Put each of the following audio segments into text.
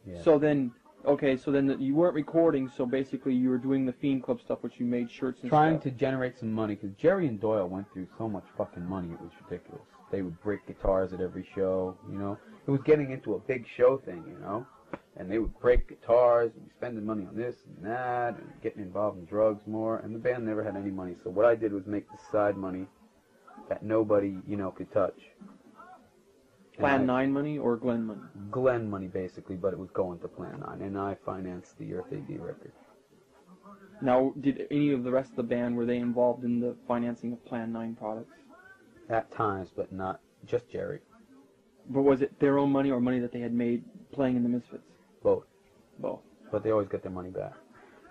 Yeah. So then, okay, so then you weren't recording, so basically you were doing the Fiend Club stuff, which you made shirts and Trying stuff. to generate some money, because Jerry and Doyle went through so much fucking money, it was ridiculous. They would break guitars at every show, you know. It was getting into a big show thing, you know. And they would break guitars and be spending money on this and that and getting involved in drugs more. And the band never had any money. So what I did was make the side money that nobody, you know, could touch. Plan 9 money or Glenn money? Glenn money, basically, but it was going to Plan 9. And I financed the Earth AD record. Now, did any of the rest of the band, were they involved in the financing of Plan 9 products? At times, but not just Jerry. But was it their own money or money that they had made playing in the Misfits? Both. Both. But they always get their money back.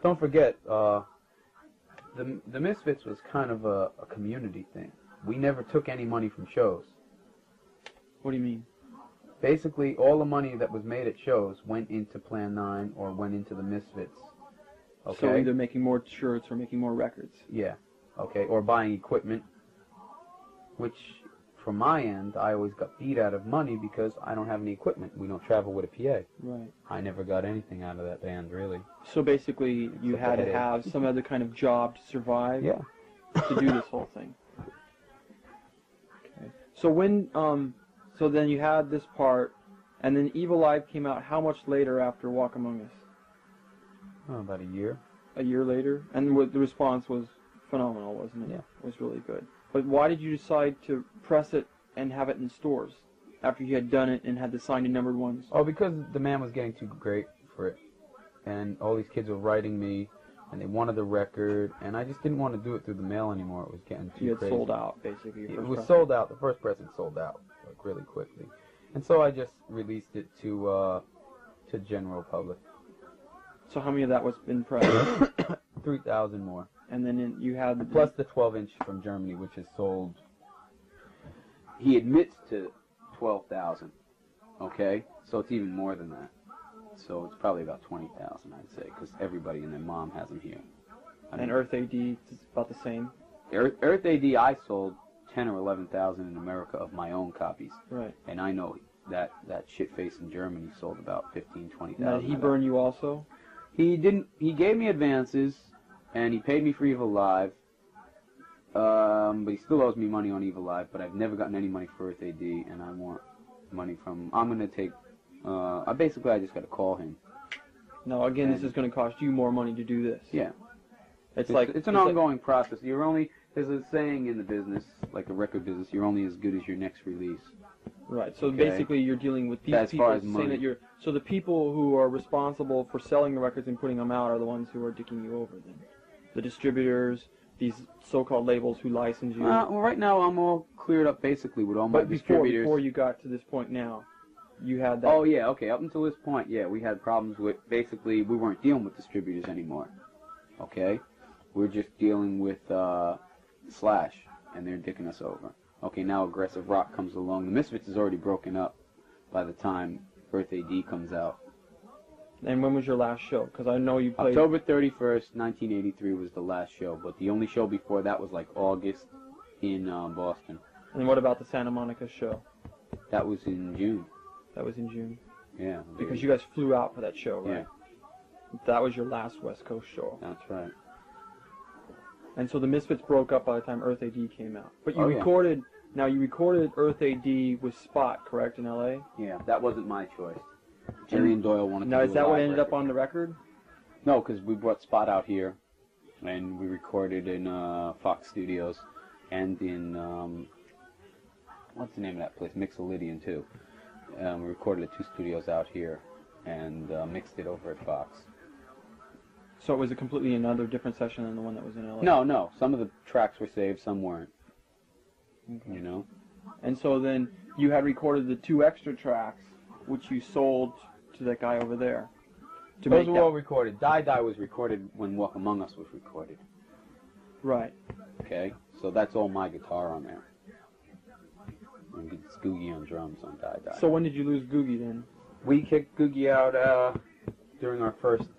Don't forget, the Misfits was kind of a community thing. We never took any money from shows. What do you mean? Basically, all the money that was made at shows went into Plan 9 or went into the Misfits. Okay? So either making more shirts or making more records. Yeah. Okay, or buying equipment, which, from my end, I always got beat out of money because I don't have any equipment. We don't travel with a PA. Right. I never got anything out of that band, really. So basically, you had to have some other kind of job to survive. Yeah. To do this whole thing. Okay. So when, so then you had this part, and then Evil Live came out how much later after Walk Among Us? Oh, about a year. A year later? And the response was phenomenal, wasn't it? Yeah. It was really good. But why did you decide to press it and have it in stores after you had done it and had the signed and numbered ones? Oh, because the man was getting too great for it. And all these kids were writing me, and they wanted the record, and I just didn't want to do it through the mail anymore. It was getting too You had crazy. sold out, basically. It was sold out. The first pressing sold out, like, really quickly. And so I just released it to general public. So how many of that was in press? 3,000 more. And then you had... Plus the 12-inch from Germany, which is sold... He admits to 12,000, okay? So it's even more than that. So it's probably about 20,000, I'd say, because everybody and their mom has them here. And Earth AD is about the same? Earth AD, I sold 10 or 11,000 in America of my own copies. Right. And I know that shitface in Germany sold about 15, 20,000. Now, did he burn you also? He didn't. He gave me advances, and he paid me for Evil Live. But he still owes me money on Evil Live. But I've never gotten any money for Earth AD, and I want money from. I'm gonna take. Basically, I just got to call him. Now, again, this is going to cost you more money to do this. Yeah. It's an ongoing process. There's a saying in the business, like a record business, you're only as good as your next release. Right. So Okay. basically, you're dealing with these As people far as saying money. that you're. So the people who are responsible for selling the records and putting them out are the ones who are dicking you over. Then, the distributors, these so-called labels who license you. Well, right now I'm all cleared up basically with all my distributors. Before you got to this point now, you had that. Oh yeah, okay. Up until this point, yeah, we had problems with. Basically, we weren't dealing with distributors anymore. Okay, we're just dealing with Slash, and they're dicking us over. Okay, now Aggressive Rock comes along. The Misfits is already broken up by the time Earth AD comes out. And when was your last show? Because I know you played... October 31st, 1983 was the last show, but the only show before that was like August in Boston. And what about the Santa Monica show? That was in June. That was in June? Yeah. Because you guys flew out for that show, right? Yeah. That was your last West Coast show. That's right. And so the Misfits broke up by the time Earth AD came out. But you Oh, yeah. recorded... Now, you recorded Earth AD with Spot, correct, in L.A.? Yeah, that wasn't my choice. Jerry and Doyle wanted to do a Now, is that what live ended up record. on the record? No, because we brought Spot out here, and we recorded in Fox Studios, and in, what's the name of that place? Mixolydian, too. We recorded at 2 studios out here, and mixed it over at Fox. So it was a completely another different session than the one that was in L.A.? No. Some of the tracks were saved, some weren't. Okay. You know? And so then you had recorded the 2 extra tracks, which you sold to that guy over there. Those were all recorded. Die Die was recorded when Walk Among Us was recorded. Right. Okay? So that's all my guitar on there. And it's Googie on drums on Die Die. So when did you lose Googie then? We kicked Googie out during our first...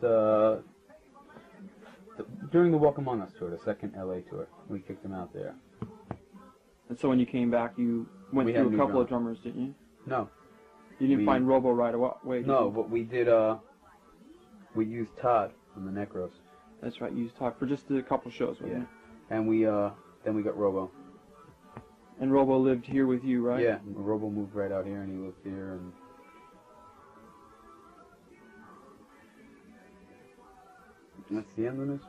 during the Walk Among Us tour, the second LA tour. We kicked him out there. And so when you came back, you went through a couple of drummers, didn't you? No. You didn't find Robo right away. No, but we did. We used Todd from the Necros. That's right. You used Todd for just a couple shows, wasn't it? And we then we got Robo. And Robo lived here with you, right? Yeah, Robo moved right out here, and he lived here, and that's the end of this.